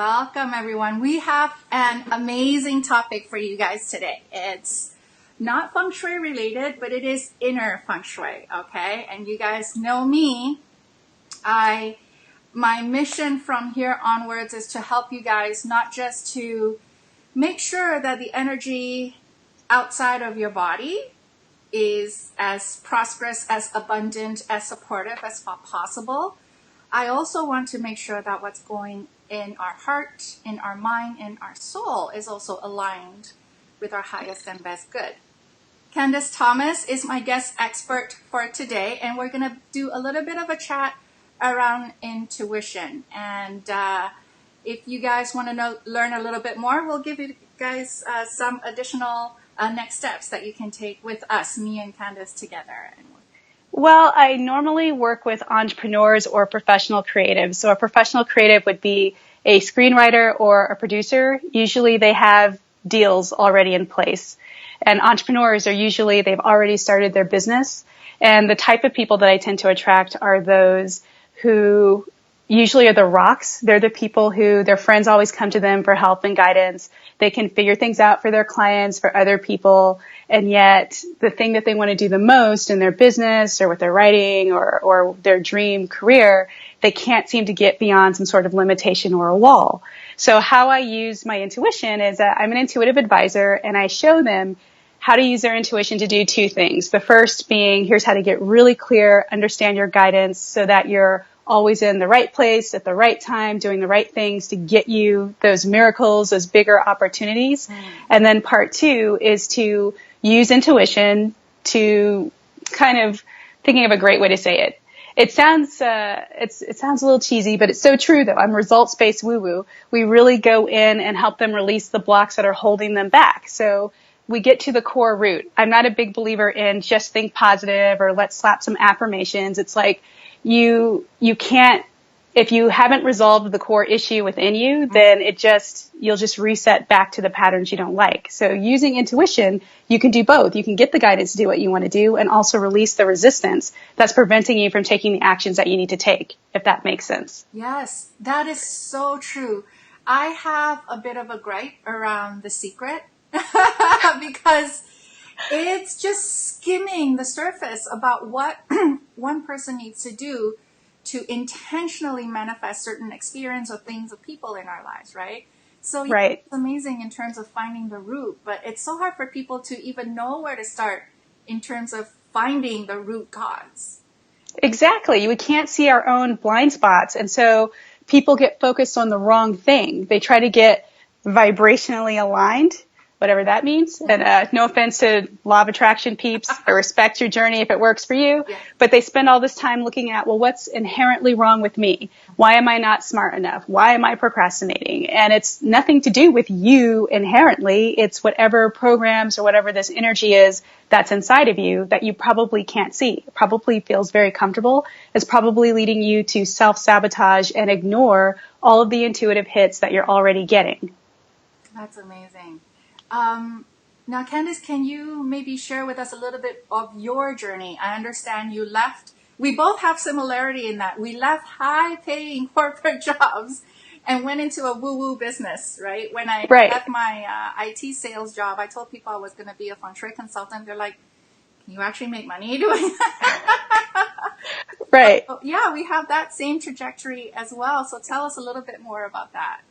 Welcome, everyone. We have an amazing topic for you guys today. It's not Feng Shui related, but it is inner Feng Shui, okay? And you guys know me. My mission from here onwards is to help you guys not just to make sure that the energy outside of your body is as prosperous, as abundant, as supportive as possible. I also want to make sure that what's going in our heart, in our mind, in our soul is also aligned with our highest and best good. Candice Thomas is my guest expert for today, and we're going to do a little bit of a chat around intuition. And if you guys want to learn a little bit more, we'll give you guys some additional next steps that you can take with us, me and Candice together. Well, I normally work with entrepreneurs or professional creatives. So a professional creative would be a screenwriter or a producer. Usually they have deals already in place. And entrepreneurs are usually, they've already started their business. And the type of people that I tend to attract are those who usually are the rocks. They're the people who their friends always come to them for help and guidance. They can figure things out for their clients, for other people. And yet the thing that they want to do the most in their business or with their writing or their dream career, they can't seem to get beyond some sort of limitation or a wall. So how I use my intuition is that I'm an intuitive advisor, and I show them how to use their intuition to do two things. The first being, here's how to get really clear, understand your guidance so that you're always in the right place at the right time, doing the right things to get you those miracles, those bigger opportunities. And then part two is to use intuition to kind of, thinking of a great way to say it. It sounds it sounds a little cheesy, but it's so true though. I'm results-based woo-woo. We really go in and help them release the blocks that are holding them back. So we get to the core root. I'm not a big believer in just think positive or let's slap some affirmations. It's like you can't, if you haven't resolved the core issue within you, then you'll just reset back to the patterns you don't like. So using intuition, you can do both. You can get the guidance to do what you want to do and also release the resistance that's preventing you from taking the actions that you need to take, if that makes sense. Yes, that is so true. I have a bit of a gripe around The Secret because it's just skimming the surface about what one person needs to do to intentionally manifest certain experience or things or people in our lives, right? So right. It's amazing in terms of finding the root, but it's so hard for people to even know where to start in terms of finding the root cause. Exactly. We can't see our own blind spots. And so people get focused on the wrong thing. They try to get vibrationally aligned, whatever that means. And no offense to law of attraction peeps. I respect your journey if it works for you. Yeah. But they spend all this time looking at, well, what's inherently wrong with me? Why am I not smart enough? Why am I procrastinating? And it's nothing to do with you inherently. It's whatever programs or whatever this energy is that's inside of you that you probably can't see. It probably feels very comfortable. It's probably leading you to self-sabotage and ignore all of the intuitive hits that you're already getting. That's amazing. Now, Candice, can you maybe share with us a little bit of your journey? I understand you left. We both have similarity in that we left high-paying corporate jobs and went into a woo-woo business, right? When I left my IT sales job, I told people I was going to be a Feng Shui consultant. They're like, can you actually make money doing that? Right. So, yeah, we have that same trajectory as well. So tell us a little bit more about that.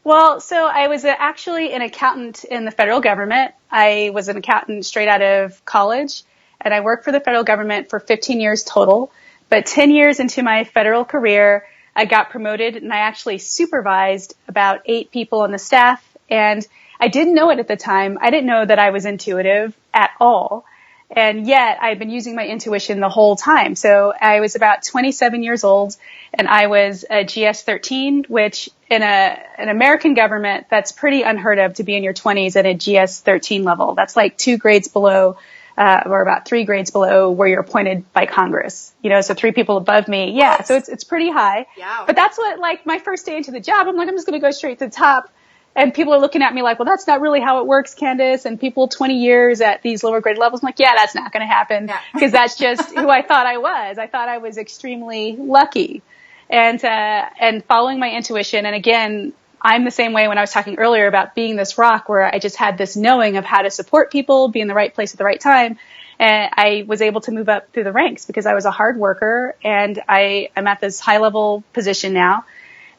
Well, so I was actually an accountant in the federal government. I was an accountant straight out of college, and I worked for the federal government for 15 years total. But 10 years into my federal career, I got promoted, and I actually supervised about 8 people on the staff. And I didn't know it at the time. I didn't know that I was intuitive at all. And yet I've been using my intuition the whole time. So I was about 27 years old, and I was a GS-13, which in an American government, that's pretty unheard of to be in your 20s at a GS-13 level. That's like 2 grades below, or about 3 grades below where you're appointed by Congress. You know, so 3 people above me. Yeah, what? So it's pretty high. Yeah. But that's what, like, my first day into the job, I'm like, I'm just going to go straight to the top. And people are looking at me like, well, that's not really how it works, Candice. And people 20 years at these lower grade levels, I'm like, yeah, that's not going to happen because that's just who I thought I was. I thought I was extremely lucky and following my intuition. And again, I'm the same way when I was talking earlier about being this rock where I just had this knowing of how to support people, be in the right place at the right time. And I was able to move up through the ranks because I was a hard worker, and I'm at this high level position now.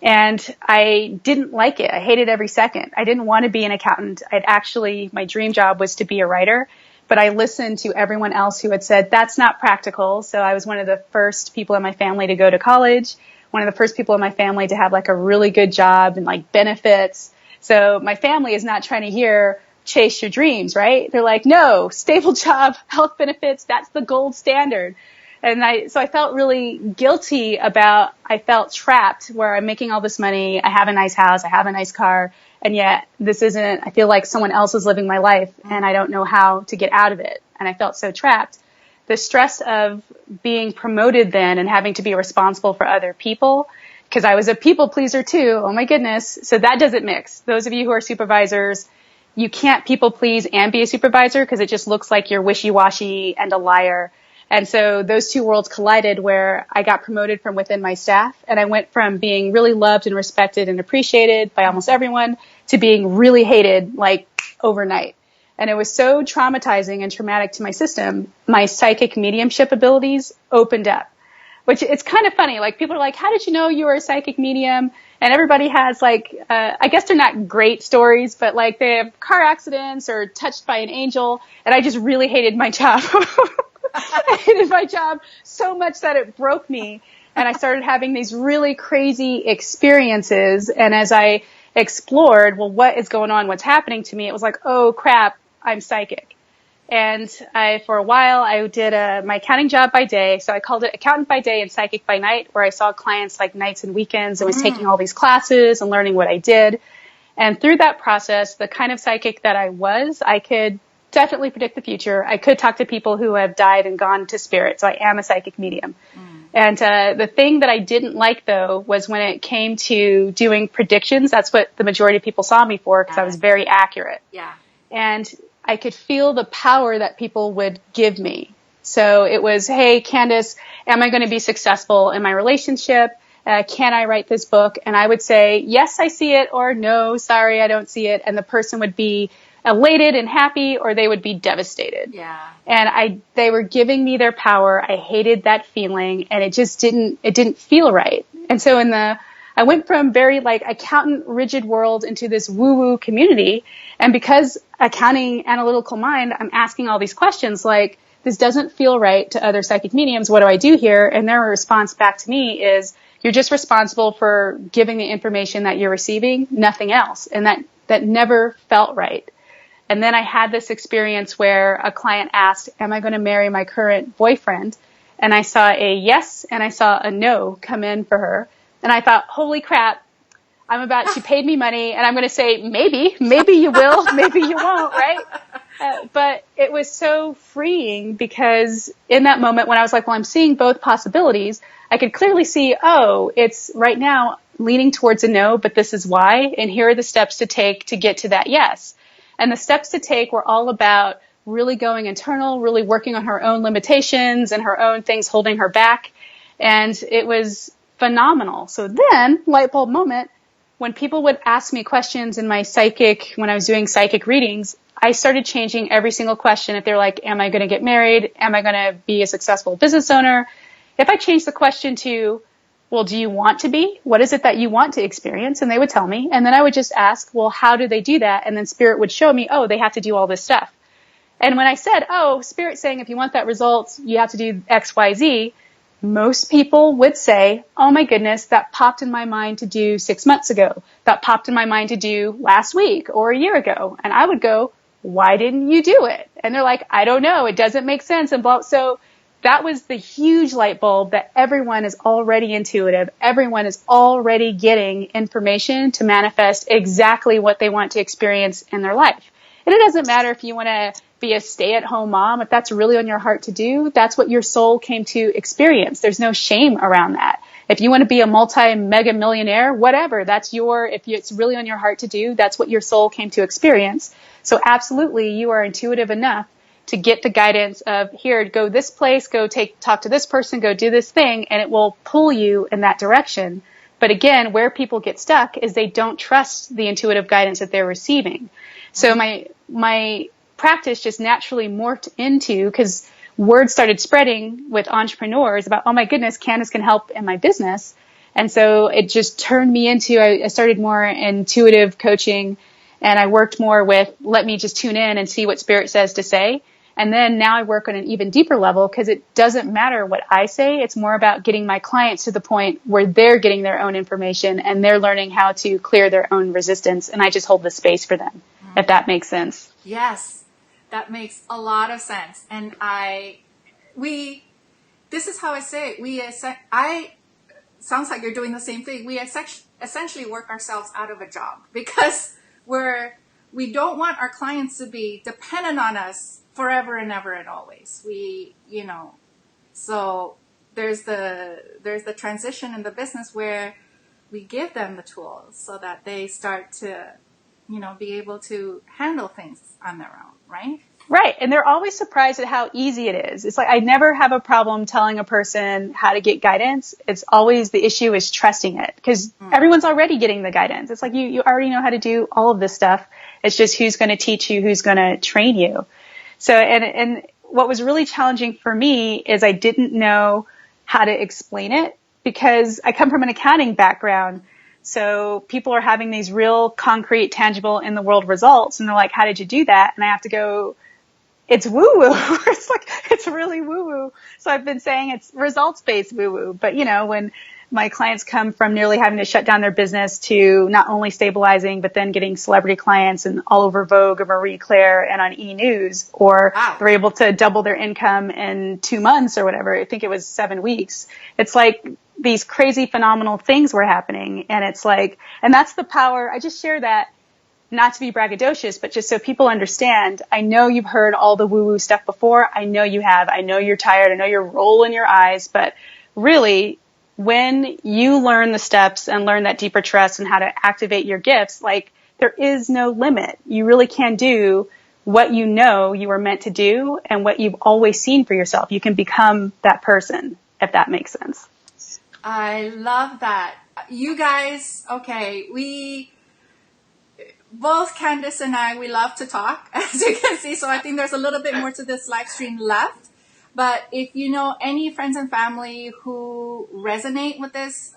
And I didn't like it. I hated every second. I didn't want to be an accountant. My dream job was to be a writer, but I listened to everyone else who had said that's not practical. So I was one of the first people in my family to go to college, one of the first people in my family to have like a really good job and like benefits. So my family is not trying to hear chase your dreams, right? They're like, no, stable job, health benefits, that's the gold standard. And so I felt really guilty I felt trapped where I'm making all this money. I have a nice house. I have a nice car. And yet I feel like someone else is living my life and I don't know how to get out of it. And I felt so trapped. The stress of being promoted then and having to be responsible for other people, because I was a people pleaser too. Oh my goodness. So that doesn't mix. Those of you who are supervisors, you can't people please and be a supervisor because it just looks like you're wishy-washy and a liar. And so those two worlds collided where I got promoted from within my staff, and I went from being really loved and respected and appreciated by almost everyone to being really hated like overnight. And it was so traumatizing and traumatic to my system. My psychic mediumship abilities opened up, which it's kind of funny. Like people are like, how did you know you were a psychic medium? And everybody has like, I guess they're not great stories, but like they have car accidents or touched by an angel. And I just really hated my job. I hated my job so much that it broke me. And I started having these really crazy experiences. And as I explored, well, what is going on? What's happening to me? It was like, oh crap, I'm psychic. And for a while, I did my accounting job by day. So I called it accountant by day and psychic by night, where I saw clients like nights and weekends and was taking all these classes and learning what I did. And through that process, the kind of psychic that I was, I could definitely predict the future. I could talk to people who have died and gone to spirit. So I am a psychic medium. And the thing that I didn't like, though, was when it came to doing predictions. That's what the majority of people saw me for, because I was very accurate. Yeah. And I could feel the power that people would give me. So it was, hey, Candice, am I going to be successful in my relationship? Can I write this book? And I would say, yes, I see it, or no, sorry, I don't see it. And the person would be elated and happy, or they would be devastated. Yeah. And they were giving me their power. I hated that feeling, and it just didn't feel right. And so I went from very like accountant rigid world into this woo-woo community. And because accounting analytical mind, I'm asking all these questions like, this doesn't feel right to other psychic mediums. What do I do here? And their response back to me is, you're just responsible for giving the information that you're receiving, nothing else. And that never felt right. And then I had this experience where a client asked, am I going to marry my current boyfriend? And I saw a yes and I saw a no come in for her. And I thought, holy crap, she paid me money, and I'm going to say, maybe you will, maybe you won't, right? But it was so freeing, because in that moment when I was like, well, I'm seeing both possibilities, I could clearly see, it's right now leaning towards a no, but this is why, and here are the steps to take to get to that yes. And the steps to take were all about really going internal, really working on her own limitations and her own things holding her back. And it was phenomenal. So then, light bulb moment, when people would ask me questions when I was doing psychic readings, I started changing every single question. If they're like, am I going to get married? Am I going to be a successful business owner? If I changed the question to, well, do you want to be? What is it that you want to experience? And they would tell me. And then I would just ask, well, how do they do that? And then Spirit would show me, they have to do all this stuff. And when I said, Spirit's saying if you want that result, you have to do X, Y, Z, most people would say, oh my goodness, that popped in my mind to do 6 months ago. That popped in my mind to do last week or a year ago. And I would go, why didn't you do it? And they're like, I don't know. It doesn't make sense. And blah. So that was the huge light bulb that everyone is already intuitive. Everyone is already getting information to manifest exactly what they want to experience in their life. And it doesn't matter if you want to be a stay-at-home mom. If that's really on your heart to do, that's what your soul came to experience. There's no shame around that. If you want to be a multi-mega millionaire, whatever, if it's really on your heart to do, that's what your soul came to experience. So absolutely, you are intuitive enough to get the guidance of, here, go this place, talk to this person, go do this thing, and it will pull you in that direction. But again, where people get stuck is they don't trust the intuitive guidance that they're receiving. So my practice just naturally morphed into, because word started spreading with entrepreneurs about, oh my goodness, Candice can help in my business. And so it just turned me into, I started more intuitive coaching, and I worked more with, let me just tune in and see what spirit says to say. And then now I work on an even deeper level, because it doesn't matter what I say. It's more about getting my clients to the point where they're getting their own information and they're learning how to clear their own resistance. And I just hold the space for them, if that makes sense. Yes, that makes a lot of sense. And this is how I say it. Sounds like you're doing the same thing. We essentially work ourselves out of a job, because we don't want our clients to be dependent on us forever and ever and always. So there's the transition in the business where we give them the tools so that they start to, be able to handle things on their own, right? Right. And they're always surprised at how easy it is. It's like, I never have a problem telling a person how to get guidance. It's always, the issue is trusting it, because everyone's already getting the guidance. It's like, you already know how to do all of this stuff. It's just who's going to teach you, who's going to train you. So, and what was really challenging for me is I didn't know how to explain it, because I come from an accounting background. So people are having these real concrete, tangible in the world results. And they're like, how did you do that? And I have to go, it's woo-woo. It's like, it's really woo-woo. So I've been saying it's results-based woo-woo. But when my clients come from nearly having to shut down their business to not only stabilizing, but then getting celebrity clients and all over Vogue or Marie Claire and on E! News, or they're able to double their income in 2 months or whatever. I think it was 7 weeks. It's like these crazy, phenomenal things were happening. And it's like, and that's the power. I just share that not to be braggadocious, but just so people understand. I know you've heard all the woo-woo stuff before. I know you have. I know you're tired. I know you're rolling your eyes, but really, when you learn the steps and learn that deeper trust and how to activate your gifts, like, there is no limit. You really can do what you know you were meant to do and what you've always seen for yourself. You can become that person, if that makes sense. I love that. You guys, okay, both Candice and I, we love to talk, as you can see. So I think there's a little bit more to this live stream left. But if you know any friends and family who resonate with this,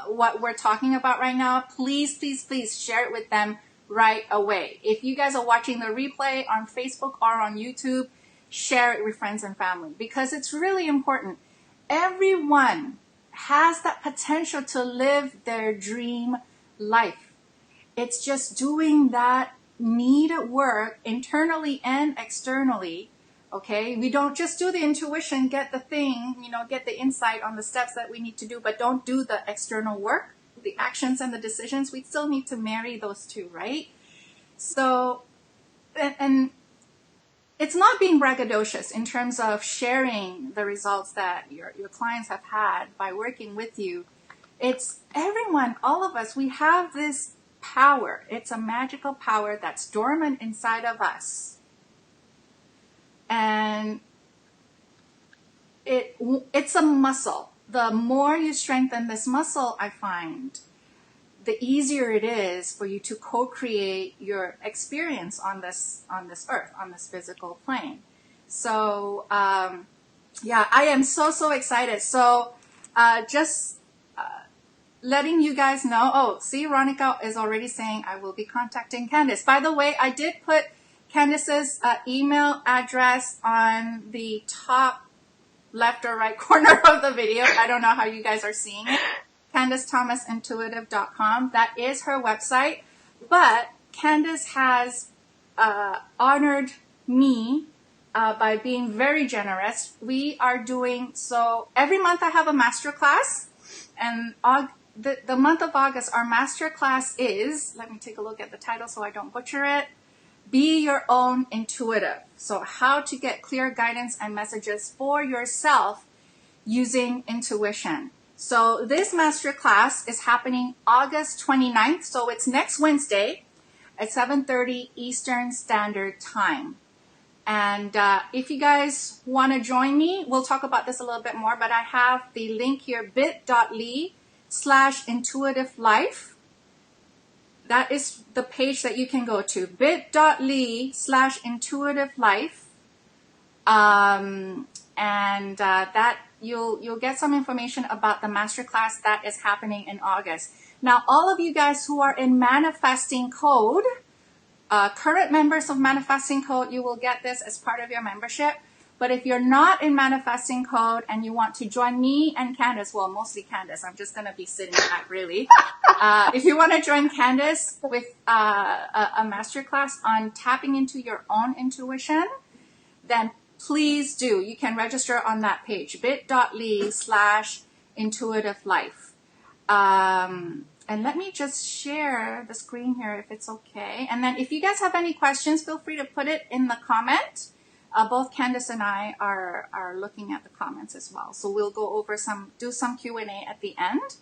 what we're talking about right now, please, please, please share it with them right away. If you guys are watching the replay on Facebook or on YouTube, share it with friends and family, because it's really important. Everyone has that potential to live their dream life. It's just doing that needed work internally and externally. Okay, we don't just do the intuition, get the thing, get the insight on the steps that we need to do, but don't do the external work, the actions and the decisions. We still need to marry those two, right? So, and it's not being braggadocious in terms of sharing the results that your clients have had by working with you. It's everyone, all of us, we have this power. It's a magical power that's dormant inside of us. And it's a muscle. The more you strengthen this muscle, I find, the easier it is for you to co-create your experience on this earth, on this physical plane. So, yeah, I am so excited. So, just letting you guys know. Oh, see, Ronica is already saying I will be contacting Candice. By the way, I did put Candice's email address on the top left or right corner of the video. I don't know how you guys are seeing it. CandiceThomasIntuitive.com. That is her website. But Candice has honored me by being very generous. We are doing, so every month I have a masterclass. And the month of August, our masterclass is, let me take a look at the title so I don't butcher it, Be Your Own Intuitive. So how to get clear guidance and messages for yourself using intuition. So this masterclass is happening August 29th. So it's next Wednesday at 7:30 Eastern Standard Time. And if you guys want to join me, we'll talk about this a little bit more, but I have the link here, bit.ly bit.ly/intuitive life. That is the page that you can go to, bit.ly/intuitive life. And that you'll get some information about the masterclass that is happening in August. Now, all of you guys who are in Manifesting Code, current members of Manifesting Code, you will get this as part of your membership. But if you're not in Manifesting Code and you want to join me and Candice, well, mostly Candice, I'm just going to be sitting back really. If you want to join Candice with a masterclass on tapping into your own intuition, then please do. You can register on that page, bit.ly/intuitive life. And let me just share the screen here if it's okay. And then if you guys have any questions, feel free to put it in the comment. Both Candice and I are looking at the comments as well. So we'll go over do some Q&A at the end.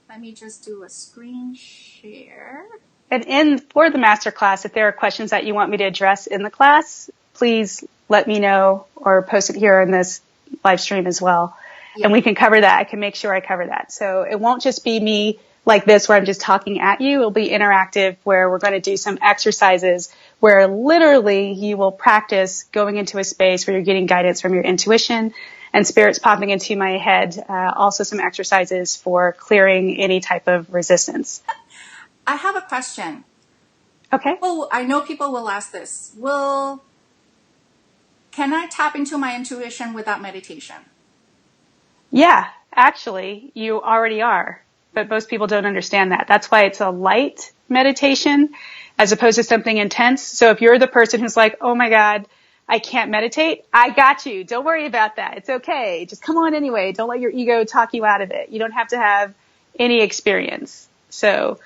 Let me just do a screen share. And for the masterclass, if there are questions that you want me to address in the class, please let me know or post it here in this live stream as well. Yeah. And we can cover that. I can make sure I cover that. So it won't just be me like this where I'm just talking at you. It'll be interactive where we're going to do some exercises where literally you will practice going into a space where you're getting guidance from your intuition and spirits popping into my head. Also some exercises for clearing any type of resistance. I have a question. Okay. Well, I know people will ask this. Can I tap into my intuition without meditation? Yeah, actually, you already are. But most people don't understand that. That's why it's a light meditation as opposed to something intense. So if you're the person who's like, oh my God, I can't meditate, I got you. Don't worry about that. It's okay. Just come on anyway. Don't let your ego talk you out of it. You don't have to have any experience. So,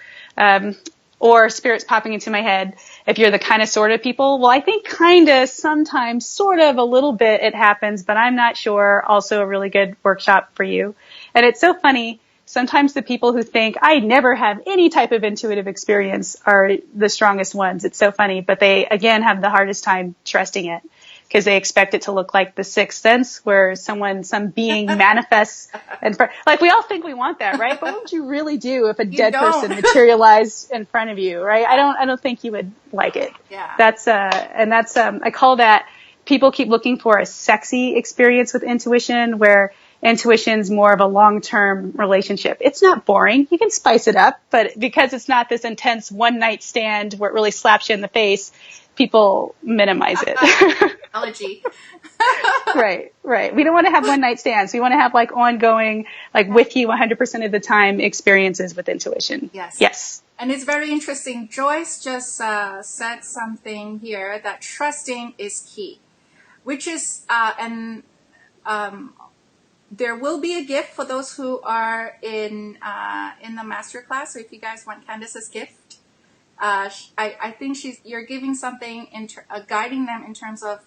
or spirits popping into my head. If you're the kind of sort of people, well, I think kind of sometimes sort of a little bit it happens, but I'm not sure. Also a really good workshop for you. And it's so funny. Sometimes the people who think I never have any type of intuitive experience are the strongest ones. It's so funny, but they again have the hardest time trusting it because they expect it to look like the Sixth Sense where some being manifests. And like we all think we want that, right? But what would you really do if a dead person materialized in front of you, right? I don't think you would like it. Yeah. I call that people keep looking for a sexy experience with intuition where intuition's more of a long-term relationship. It's not boring. You can spice it up, but because it's not this intense one-night stand where it really slaps you in the face, people minimize it. Allergy. Right. We don't want to have one-night stands. We want to have like ongoing, like with you 100% of the time experiences with intuition. Yes. And it's very interesting. Joyce just said something here that trusting is key, which is, there will be a gift for those who are in the masterclass. So if you guys want Candice's gift, I think you're giving something, guiding them in terms of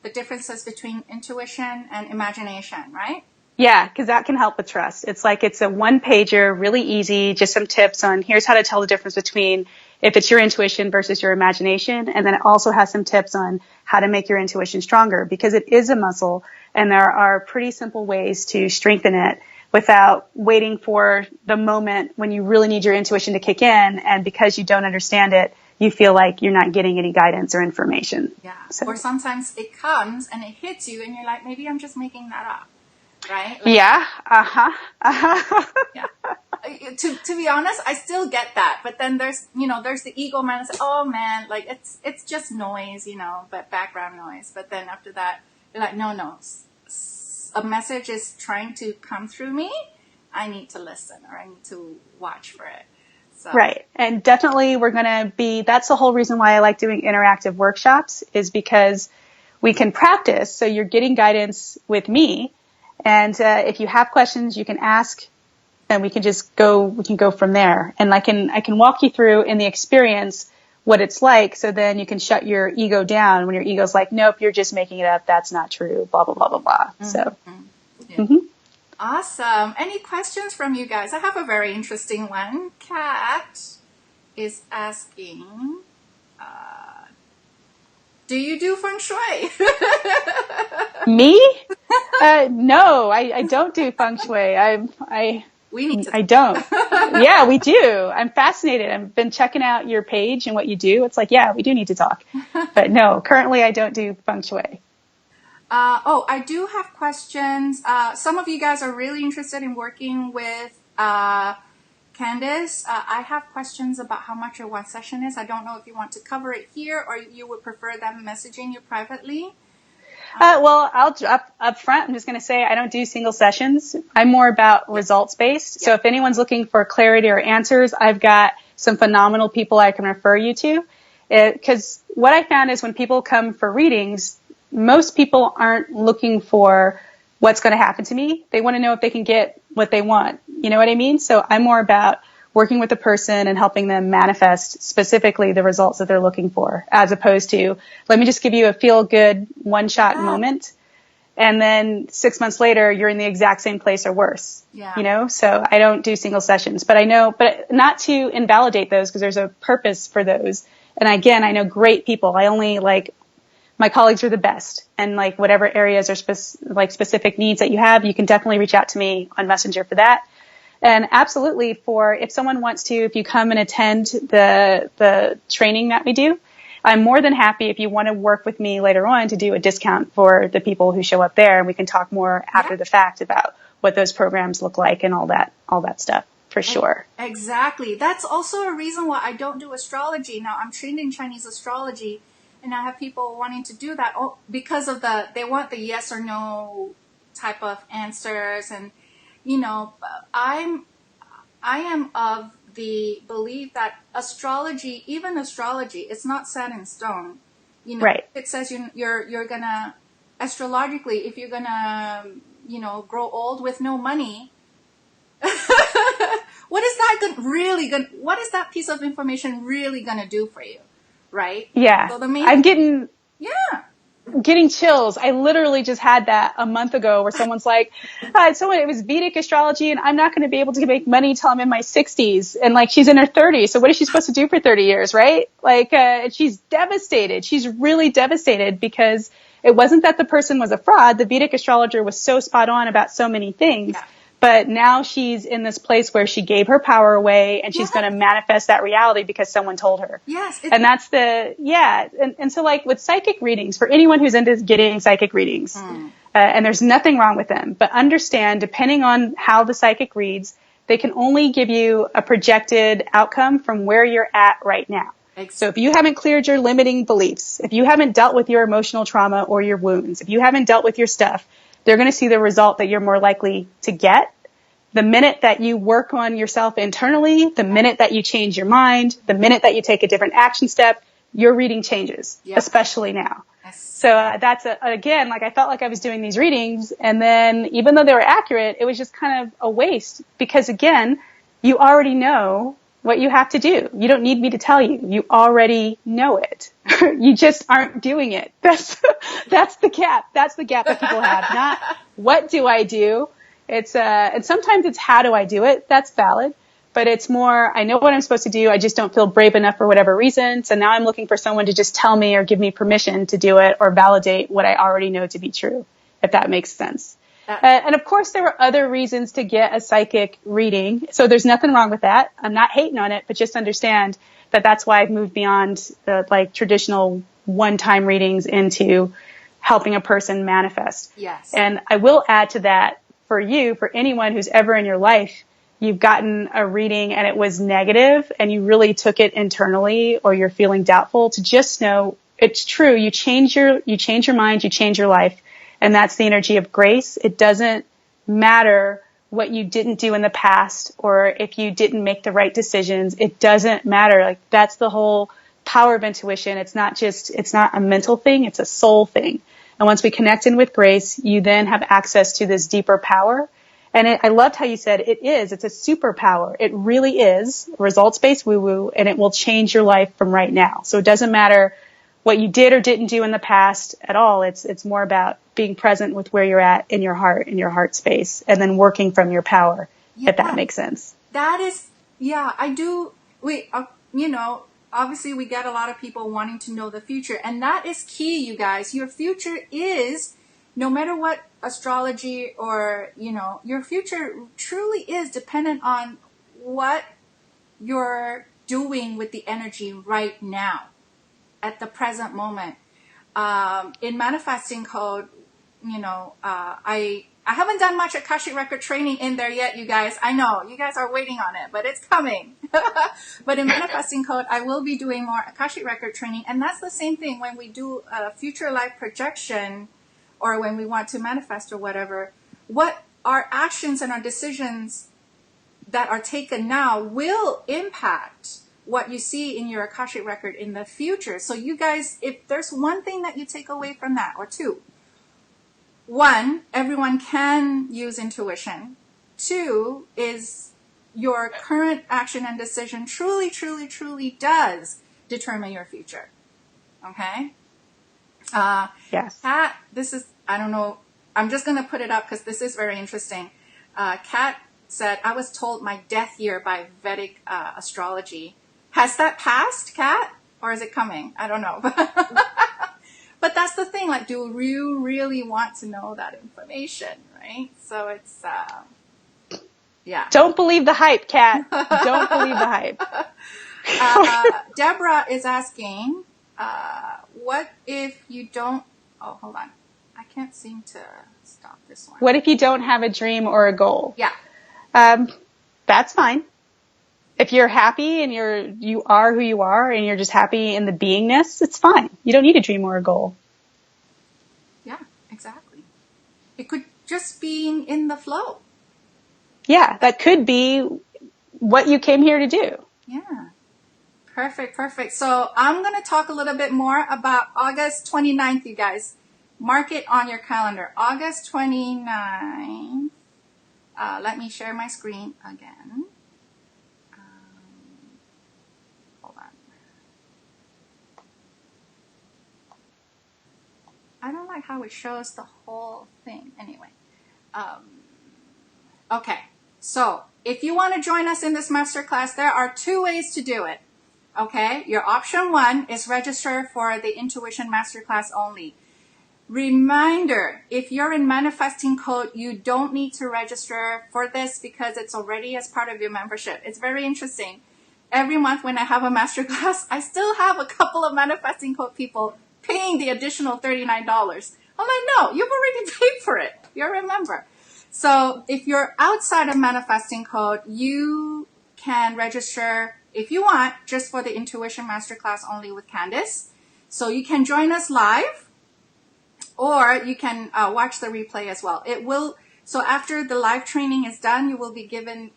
the differences between intuition and imagination, right? Yeah, because that can help with trust. It's like it's a one-pager, really easy, just some tips on here's how to tell the difference between if it's your intuition versus your imagination. And then it also has some tips on how to make your intuition stronger because it is a muscle. And there are pretty simple ways to strengthen it without waiting for the moment when you really need your intuition to kick in. And because you don't understand it, you feel like you're not getting any guidance or information. Yeah. So. Or sometimes it comes and it hits you and you're like, maybe I'm just making that up. Right? Like, yeah. Yeah. To be honest, I still get that. But then there's the ego man that says, oh man, like it's just noise, but background noise. But then after that, you're like, no, a message is trying to come through me. I need to listen or I need to watch for it. So. Right. And definitely that's the whole reason why I like doing interactive workshops is because we can practice. So you're getting guidance with me. And if you have questions, you can ask and we can go from there. And I can walk you through in the experience what it's like. So then you can shut your ego down when your ego's like, nope, you're just making it up. That's not true. Blah, blah, blah, blah, blah. Mm-hmm. So. Yeah. Mm-hmm. Awesome. Any questions from you guys? I have a very interesting one. Kat is asking, do you do Feng Shui? Me? No, I don't do Feng Shui. We need to. I don't. Yeah, we do. I'm fascinated. I've been checking out your page and what you do. It's like, yeah, we do need to talk. But no, currently I don't do feng shui. I do have questions. Some of you guys are really interested in working with Candice. I have questions about how much your one session is. I don't know if you want to cover it here or you would prefer them messaging you privately. Well, I'll drop up front. I'm just going to say I don't do single sessions. I'm more about results based. So if anyone's looking for clarity or answers, I've got some phenomenal people I can refer you to. Because what I found is when people come for readings, most people aren't looking for what's going to happen to me. They want to know if they can get what they want. You know what I mean? So I'm more about working with the person and helping them manifest specifically the results that they're looking for, as opposed to, let me just give you a feel-good one-shot moment, and then 6 months later, you're in the exact same place or worse. Yeah. You know? So I don't do single sessions. But I know, but not to invalidate those, because there's a purpose for those. And again, I know great people. I only my colleagues are the best. And whatever areas or specific needs that you have, you can definitely reach out to me on Messenger for that. And absolutely if someone wants to, if you come and attend the training that we do, I'm more than happy if you want to work with me later on to do a discount for the people who show up there. And we can talk more after the fact about what those programs look like and all that stuff for sure. Exactly. That's also a reason why I don't do astrology. Now I'm trained in Chinese astrology and I have people wanting to do that because of they want the yes or no type of answers. And I am of the belief that astrology, it's not set in stone. Right. It says you're gonna astrologically, if you're gonna grow old with no money, what is that piece of information really gonna do for you, right? Yeah. So I'm getting chills. I literally just had that a month ago where someone's like, it was Vedic astrology and I'm not going to be able to make money till I'm in my 60s. And she's in her 30s. So what is she supposed to do for 30 years? Right? She's devastated. She's really devastated because it wasn't that the person was a fraud. The Vedic astrologer was so spot on about so many things. Yeah. But now she's in this place where she gave her power away and she's going to manifest that reality because someone told her. Yes. And that's And so with psychic readings, for anyone who's into getting psychic readings, and there's nothing wrong with them, but understand, depending on how the psychic reads, they can only give you a projected outcome from where you're at right now. Exactly. So if you haven't cleared your limiting beliefs, if you haven't dealt with your emotional trauma or your wounds, if you haven't dealt with your stuff, they're going to see the result that you're more likely to get. The minute that you work on yourself internally, the minute that you change your mind, the minute that you take a different action step, your reading changes, especially now. Yes. So that's, again, I felt like I was doing these readings, and then even though they were accurate, it was just kind of a waste because, again, you already know what you have to do. You don't need me to tell you. You already know it. You just aren't doing it. That's the gap. That's the gap that people have. Not what do I do? It's and sometimes it's how do I do it? That's valid. But it's more, I know what I'm supposed to do. I just don't feel brave enough for whatever reason. So now I'm looking for someone to just tell me or give me permission to do it or validate what I already know to be true, if that makes sense. And of course, there are other reasons to get a psychic reading. So there's nothing wrong with that. I'm not hating on it, but just understand that that's why I've moved beyond the traditional one-time readings into helping a person manifest. Yes. And I will add to that for anyone who's ever in your life, you've gotten a reading and it was negative and you really took it internally or you're feeling doubtful, to just know it's true. You change your mind, you change your life. And that's the energy of grace. It doesn't matter what you didn't do in the past or if you didn't make the right decisions. It doesn't matter. That's the whole power of intuition. It's not a mental thing. It's a soul thing. And once we connect in with grace, you then have access to this deeper power. And I loved how you said it's a superpower. It really is results-based woo-woo, and it will change your life from right now. So it doesn't matter what you did or didn't do in the past at all. It's more about being present with where you're at in your heart space, and then working from your power, if that makes sense. That is, I do. Obviously we get a lot of people wanting to know the future, and that is key, you guys. Your future is no matter what astrology or, your future truly is dependent on what you're doing with the energy right now, at the present moment. In manifesting code, I haven't done much Akashic record training in there yet, you guys. I know you guys are waiting on it, but it's coming. But in manifesting code, I will be doing more Akashic record training. And that's the same thing when we do a future life projection, or when we want to manifest or whatever. What our actions and our decisions that are taken now will impact what you see in your Akashic record in the future. So you guys, if there's one thing that you take away from that, or two: one, everyone can use intuition. Two is your current action and decision truly, truly, truly does determine your future. Okay? Yes. Kat, this is, I don't know, I'm just going to put it up because this is very interesting. Kat said, I was told my death year by Vedic astrology. Has that passed, Kat? Or is it coming? I don't know. But that's the thing, like, do you really want to know that information, right? So it's, yeah. Don't believe the hype, Kat. Don't believe the hype. Deborah is asking, what if you don't, oh, hold on. I can't seem to stop this one. What if you don't have a dream or a goal? Yeah. That's fine. If you're happy and you are who you are and you're just happy in the beingness, it's fine. You don't need a dream or a goal. Yeah, exactly. It could just be in the flow. Yeah, that could be what you came here to do. Yeah. Perfect, perfect. So I'm going to talk a little bit more about August 29th, you guys. Mark it on your calendar. August 29th. Let me share my screen again. Hold on. I don't like how it shows the whole thing. Anyway. Okay. So if you want to join us in this masterclass, there are two ways to do it. Okay. Your option one is register for the Intuition Masterclass only. Reminder, if you're in manifesting code, you don't need to register for this because it's already as part of your membership. It's very interesting. Every month when I have a masterclass, I still have a couple of manifesting code people paying the additional $39. I'm like, no, you've already paid for it. You're a member. So if you're outside of manifesting code, you can register if you want just for the Intuition Masterclass only with Candice. So you can join us live, or you can watch the replay as well. It will. So after the live training is done, you will be given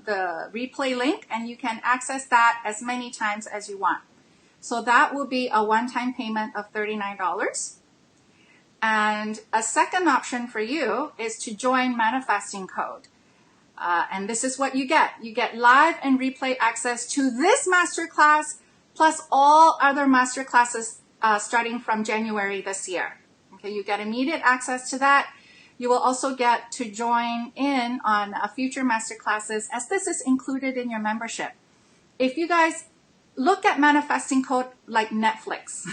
the replay link, and you can access that as many times as you want. So that will be a one-time payment of $39. And a second option for you is to join Manifesting Code. And this is what you get. You get live and replay access to this masterclass, plus all other masterclasses starting from January this year. Okay, you get immediate access to that. You will also get to join in on future masterclasses, as this is included in your membership. If you guys look at Manifesting Code like Netflix.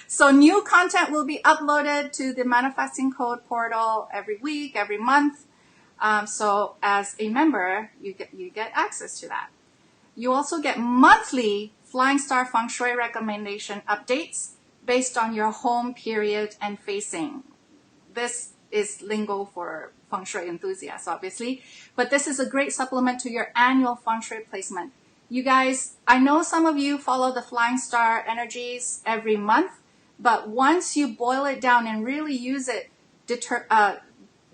So new content will be uploaded to the Manifesting Code portal every week, every month. So as a member, you get access to that. You also get monthly Flying Star Feng Shui recommendation updates based on your home period and facing. This is lingo for Feng Shui enthusiasts, obviously, but this is a great supplement to your annual Feng Shui placement. You guys, I know some of you follow the Flying Star energies every month, but once you boil it down and really use it,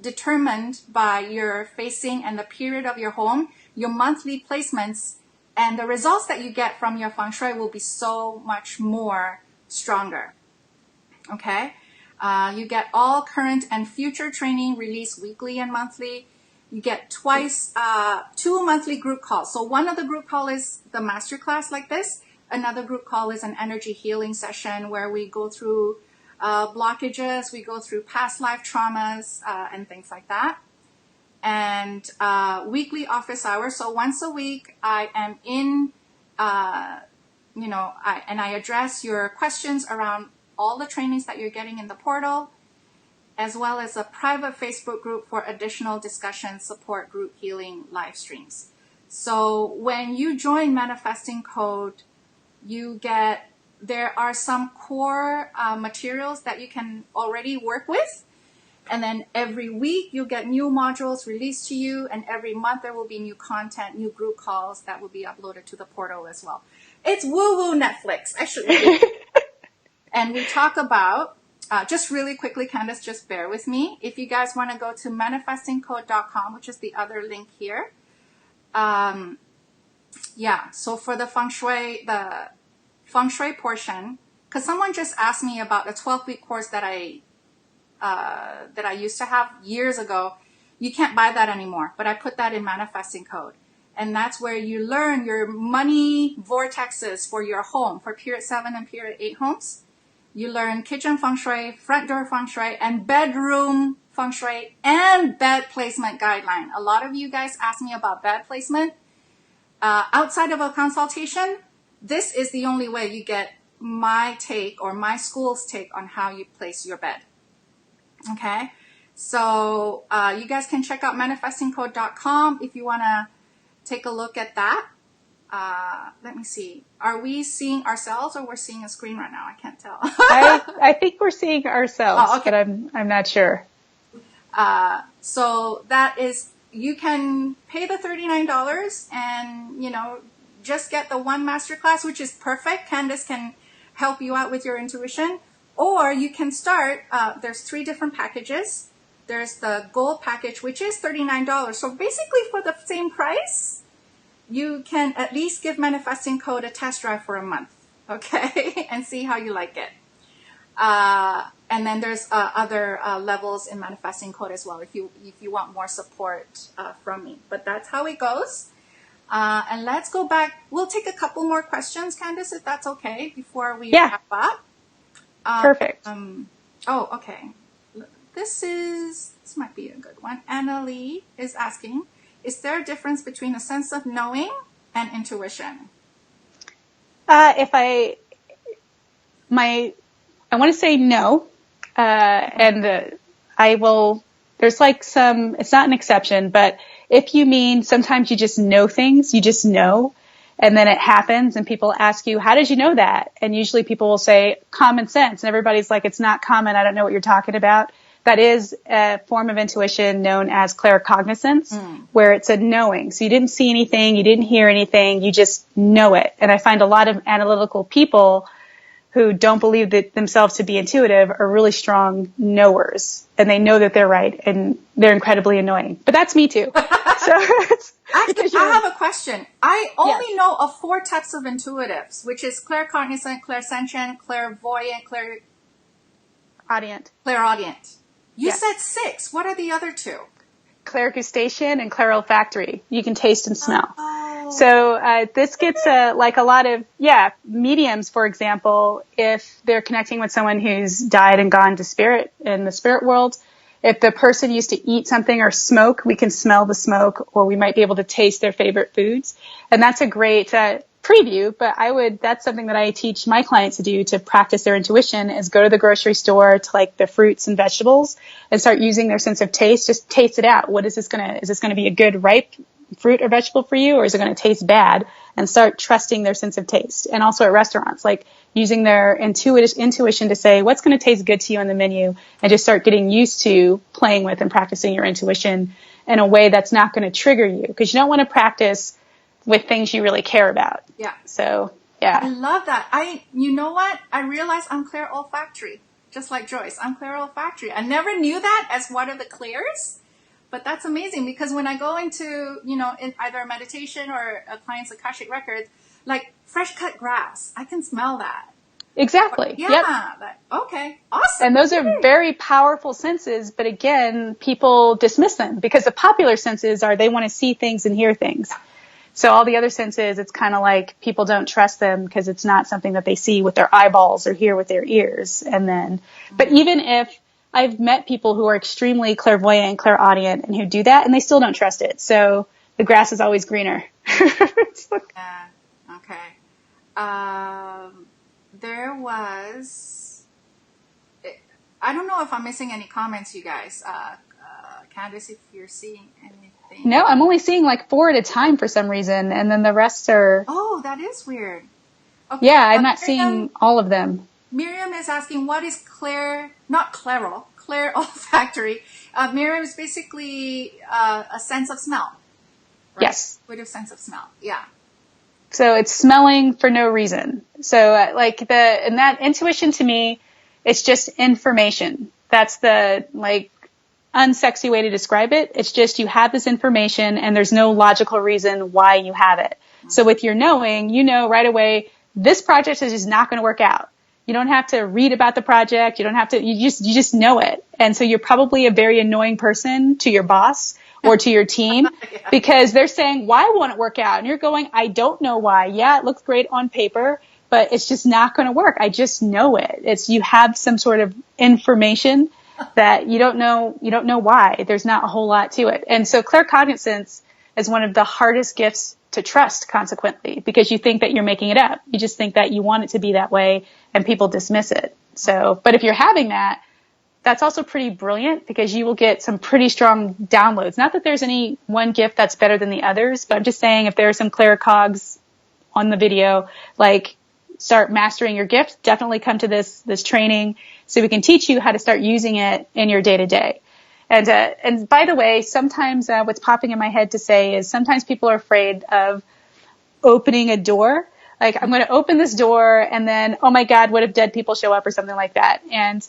determined by your facing and the period of your home, your monthly placements and the results that you get from your Feng Shui will be so much more stronger. Okay? You get all current and future training released weekly and monthly. You get twice, 2 monthly group calls. So one of the group call is the masterclass like this. Another group call is an energy healing session where we go through blockages, we go through past life traumas, and things like that. And weekly office hours. So once a week, I am in, I address your questions around all the trainings that you're getting in the portal. as well as a private Facebook group for additional discussion, support, group healing, live streams. So when you join Manifesting Code, there are some core materials that you can already work with. And then every week you'll get new modules released to you. And every month there will be new content, new group calls that will be uploaded to the portal as well. It's woo-woo Netflix, actually. And we talk about, just really quickly, Candice, just bear with me. If you guys want to go to manifestingcode.com, which is the other link here. So for the Feng Shui portion, because someone just asked me about a 12-week course that I used to have years ago. You can't buy that anymore, but I put that in Manifesting Code. And that's where you learn your money vortexes for your home, for period 7 and period 8 homes. You learn kitchen feng shui, front door feng shui, and bedroom feng shui, and bed placement guideline. A lot of you guys ask me about bed placement. Outside of a consultation, this is the only way you get my take or my school's take on how you place your bed. Okay, so you guys can check out manifestingcode.com if you want to take a look at that. Let me see. Are we seeing ourselves or we're seeing a screen right now? I can't tell. I think we're seeing ourselves, but I'm not sure. So that is, you can pay the $39 and, just get the one masterclass, which is perfect. Candice can help you out with your intuition. Or you can start, there's 3 different packages. There's the gold package, which is $39. So basically for the same price, you can at least give Manifesting Code a test drive for a month, okay? And see how you like it. And then there's other levels in Manifesting Code as well if you want more support from me. But that's how it goes. And let's go back. We'll take a couple more questions, Candice, if that's okay, before we wrap up. Perfect. Okay. This might be a good one. Annalle is asking, is there a difference between a sense of knowing and intuition? I want to say no. And I will, there's like it's not an exception, but if you mean sometimes you just know things, you just know, and then it happens and people ask you, how did you know that? And usually people will say common sense. And everybody's like, it's not common. I don't know what you're talking about. That is a form of intuition known as claircognizance, where it's a knowing. So you didn't see anything, you didn't hear anything, you just know it. And I find a lot of analytical people who don't believe that themselves to be intuitive are really strong knowers, and they know that they're right, and they're incredibly annoying. But that's me too. So Actually, I have a question. I only know of 4 types of intuitives, which is claircognizant, clairsentient, clairvoyant, clairaudient. You said 6. What are the other 2? Clairgustation and clairolfactory. You can taste and smell. So this gets like a lot of, mediums, for example, if they're connecting with someone who's died and gone to spirit in the spirit world. If the person used to eat something or smoke, we can smell the smoke, or we might be able to taste their favorite foods. And that's a great preview, but that's something that I teach my clients to do to practice their intuition, is go to the grocery store to like the fruits and vegetables and start using their sense of taste. Just taste it out. Is this going to be a good ripe fruit or vegetable for you, or is it going to taste bad? And start trusting their sense of taste. And also at restaurants, like using their intuition to say what's going to taste good to you on the menu, and just start getting used to playing with and practicing your intuition in a way that's not going to trigger you, because you don't want to practice with things you really care about. Yeah. So, I love that. You know what? I realize I'm clairolfactory, just like Joyce. I'm clairolfactory. I never knew that as one of the clairs, but that's amazing, because when I go into, in either a meditation or a client's Akashic records, like fresh cut grass, I can smell that. Exactly. Okay. Awesome. And those are very powerful senses, but again, people dismiss them because the popular senses are they want to see things and hear things. So all the other senses, it's kind of like people don't trust them because it's not something that they see with their eyeballs or hear with their ears. But even if I've met people who are extremely clairvoyant and clairaudient and who do that, and they still don't trust it. So the grass is always greener. Okay. There was, I don't know if I'm missing any comments, you guys. Candice, if you're seeing anything. No, I'm only seeing like 4 at a time for some reason, and then the rest are... Oh, that is weird. Okay, yeah, I'm not seeing all of them. Miriam is asking, what is clair olfactory? Miriam is basically a sense of smell. Right? Yes. Intuitive sense of smell. Yeah. So it's smelling for no reason. So and that intuition to me, it's just information. That's the unsexy way to describe it. It's just you have this information and there's no logical reason why you have it. So with your knowing, you know right away, this project is just not going to work out. You don't have to read about the project. You don't have to, you just know it. And so you're probably a very annoying person to your boss or to your team because they're saying, why won't it work out? And you're going, I don't know why. Yeah, it looks great on paper, but it's just not going to work. I just know it. You have some sort of information that you don't know why. There's not a whole lot to it. And so claircognizance is one of the hardest gifts to trust, consequently, because you think that you're making it up. You just think that you want it to be that way and people dismiss it. So, but if you're having that, that's also pretty brilliant because you will get some pretty strong downloads. Not that there's any one gift that's better than the others, but I'm just saying if there are some claircogs on the video, start mastering your gift, definitely come to this training so we can teach you how to start using it in your day to day. And by the way, sometimes what's popping in my head to say is sometimes people are afraid of opening a door. I'm going to open this door and then, oh my God, what if dead people show up or something like that? And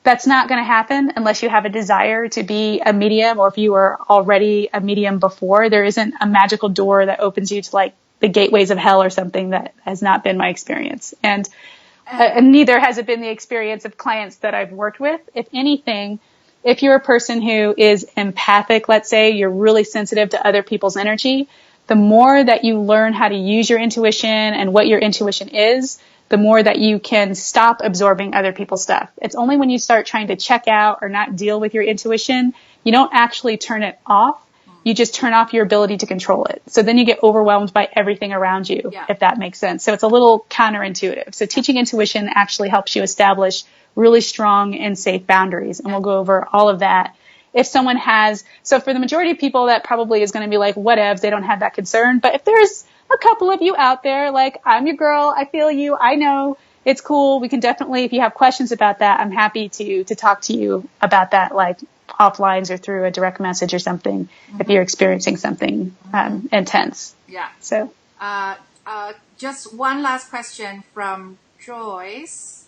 that's not going to happen unless you have a desire to be a medium, or if you were already a medium before. There isn't a magical door that opens you to the gateways of hell or something. That has not been my experience. And neither has it been the experience of clients that I've worked with. If anything, if you're a person who is empathic, let's say you're really sensitive to other people's energy, the more that you learn how to use your intuition and what your intuition is, the more that you can stop absorbing other people's stuff. It's only when you start trying to check out or not deal with your intuition, you don't actually turn it off. You just turn off your ability to control it. So then you get overwhelmed by everything around you, if that makes sense. So it's a little counterintuitive. So teaching intuition actually helps you establish really strong and safe boundaries. And we'll go over all of that. If someone so for the majority of people, that probably is going to be whatevs, they don't have that concern. But if there's a couple of you out there, I'm your girl, I feel you, I know, it's cool. We can definitely, if you have questions about that, I'm happy to talk to you about that, offlines or through a direct message or something, if you're experiencing something intense. Yeah. So, just one last question from Joyce.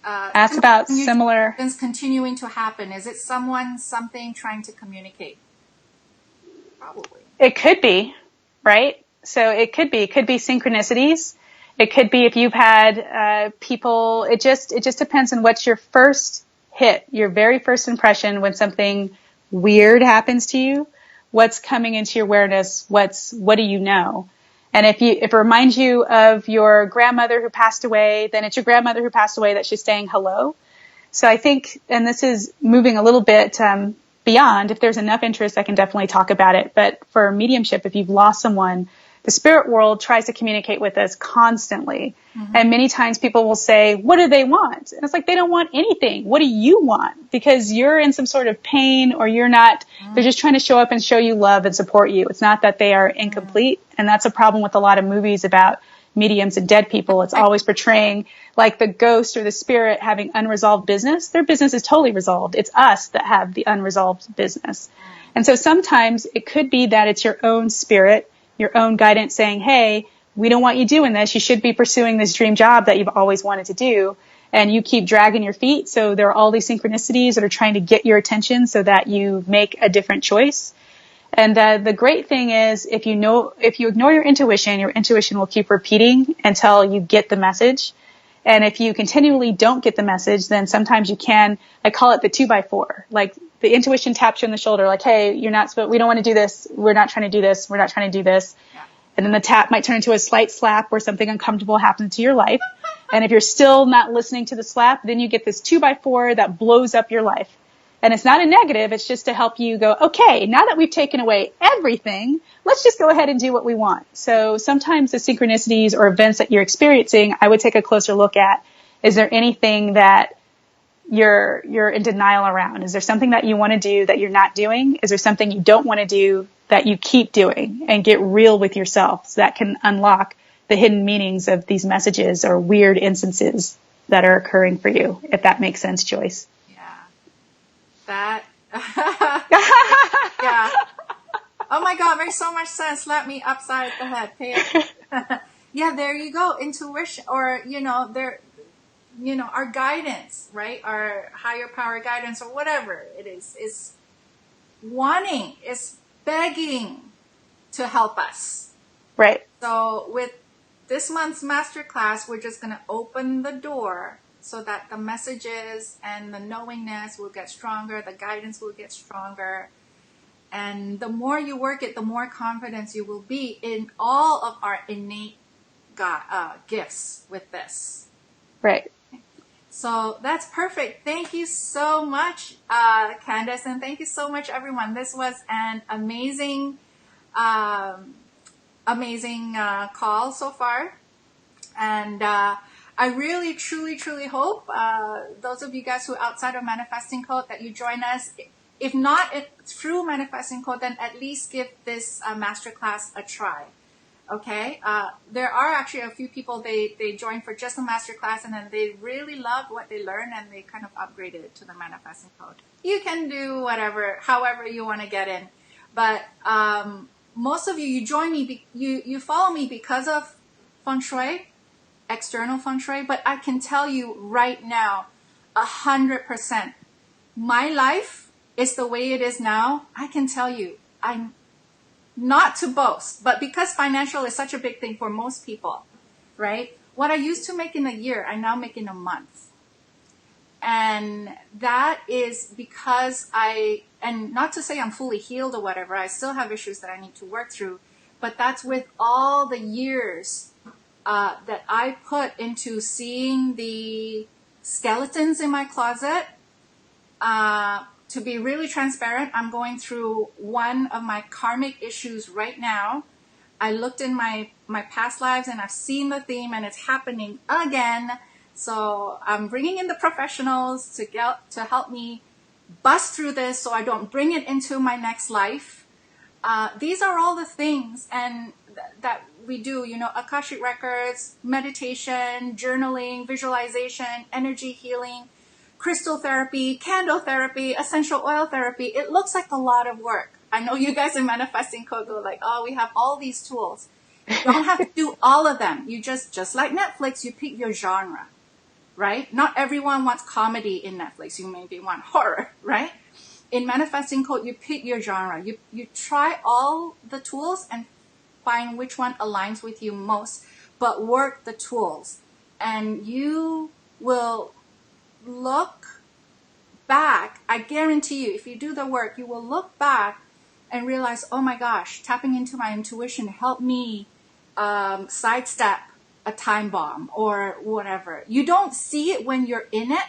Ask about similar things continuing to happen. Is it something trying to communicate? Probably. It could be, right? So it could be synchronicities. It could be if you've had people. It just depends on what's your first hit, your very first impression when something weird happens to you. What's coming into your awareness? What do you know? And if it reminds you of your grandmother who passed away, then it's your grandmother who passed away that she's saying hello. So I think, and this is moving a little bit beyond, if there's enough interest, I can definitely talk about it. But for mediumship, if you've lost someone, the spirit world tries to communicate with us constantly. Mm-hmm. And many times people will say, what do they want? And it's they don't want anything. What do you want? Because you're in some sort of pain or you're not, they're just trying to show up and show you love and support you. It's not that they are incomplete. And that's a problem with a lot of movies about mediums and dead people. It's always portraying the ghost or the spirit having unresolved business. Their business is totally resolved. It's us that have the unresolved business. And so sometimes it could be that it's your own spirit, your own guidance saying, hey, we don't want you doing this. You should be pursuing this dream job that you've always wanted to do. And you keep dragging your feet. So there are all these synchronicities that are trying to get your attention so that you make a different choice. And the great thing is if you ignore your intuition will keep repeating until you get the message. And if you continually don't get the message, then sometimes you can, I call it the 2x4. The intuition taps you on the shoulder, hey, we don't want to do this. We're not trying to do this. We're not trying to do this. Yeah. And then the tap might turn into a slight slap where something uncomfortable happens to your life. And if you're still not listening to the slap, then you get this 2x4 that blows up your life. And it's not a negative. It's just to help you go, okay, now that we've taken away everything, let's just go ahead and do what we want. So sometimes the synchronicities or events that you're experiencing, I would take a closer look at. Is there anything that you're in denial around? Is there something that you want to do that you're not doing? Is there something you don't want to do that you keep doing? And get real with yourself. So that can unlock the hidden meanings of these messages or weird instances that are occurring for you, if that makes sense, Joyce. That, yeah. Oh my God, makes so much sense. Slap me upside the head. Yeah, there you go. Intuition, or, our guidance, right? Our higher power guidance or whatever it is wanting, is begging to help us. Right. So with this month's masterclass, we're just going to open the door so that the messages and the knowingness will get stronger, the guidance will get stronger. And the more you work it, the more confidence you will be in all of our innate gifts with this. Right. So that's perfect. Thank you so much, Candice, and thank you so much, everyone. This was an amazing call so far. And I really, truly, truly hope those of you guys who are outside of Manifesting Code that you join us. If not through Manifesting Code, then at least give this masterclass a try. Okay? There are actually a few people, they joined for just the masterclass and then they really loved what they learned and they kind of upgraded to the Manifesting Code. You can do however you want to get in. But most of you join me, you follow me because of Feng Shui, external Feng Shui, but I can tell you right now, 100%, my life is the way it is now. I can tell you, I'm not to boast, but because financial is such a big thing for most people, right? What I used to make in a year, I now make in a month. And that is because and not to say I'm fully healed or whatever, I still have issues that I need to work through, but that's with all the years that I put into seeing the skeletons in my closet. To be really transparent, I'm going through one of my karmic issues right now. I looked in my past lives and I've seen the theme and it's happening again. So I'm bringing in the professionals to help me bust through this so I don't bring it into my next life. These are all the things and that we do, Akashic records, meditation, journaling, visualization, energy healing, crystal therapy, candle therapy, essential oil therapy. It looks like a lot of work. I know you guys in Manifesting Code go like, oh, we have all these tools. You don't have to do all of them. You just like Netflix, you pick your genre, right? Not everyone wants comedy in Netflix. You maybe want horror, right? In Manifesting Code, you pick your genre. You try all the tools and find which one aligns with you most, but work the tools. And you will look back. I guarantee you, if you do the work, you will look back and realize, oh my gosh, tapping into my intuition helped me sidestep a time bomb or whatever. You don't see it when you're in it,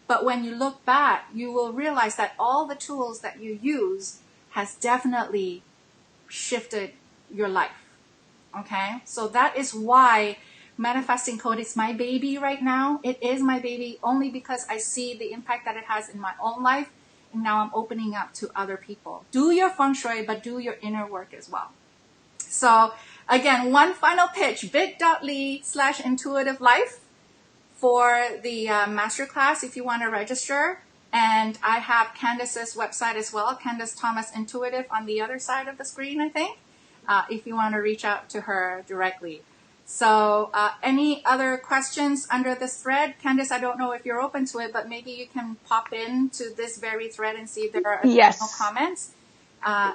but when you look back, you will realize that all the tools that you use has definitely shifted your life. Okay? So that is why Manifesting Code is my baby right now. It is my baby only because I see the impact that it has in my own life. And now I'm opening up to other people. Do your Feng Shui, but do your inner work as well. So again, one final pitch, bit.ly/intuitive life for the masterclass if you want to register. And I have Candice's website as well, Candice Thomas Intuitive on the other side of the screen, I think, if you want to reach out to her directly. So any other questions under this thread? Candice, I don't know if you're open to it, but maybe you can pop into this very thread and see if there are additional comments.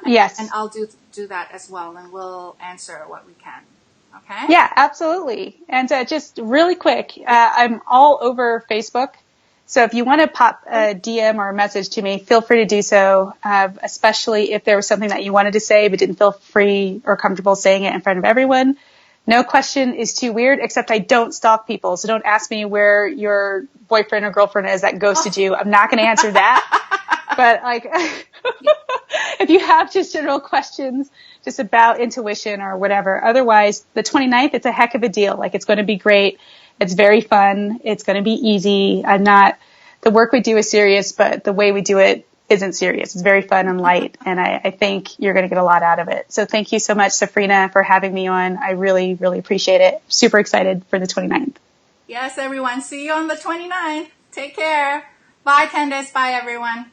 Yes. And I'll do that as well, and we'll answer what we can. Okay? Yeah, absolutely. And just really quick, I'm all over Facebook. So if you want to pop a DM or a message to me, feel free to do so, especially if there was something that you wanted to say but didn't feel free or comfortable saying it in front of everyone. No question is too weird, except I don't stalk people. So don't ask me where your boyfriend or girlfriend is that ghosted you. I'm not going to answer that. But like, if you have just general questions just about intuition or whatever, otherwise the 29th, it's a heck of a deal. Like, it's going to be great. It's very fun. It's going to be easy. The work we do is serious, but the way we do it isn't serious. It's very fun and light. And I think you're going to get a lot out of it. So thank you so much, Safrina, for having me on. I really, really appreciate it. Super excited for the 29th. Yes, everyone. See you on the 29th. Take care. Bye, Candice. Bye, everyone.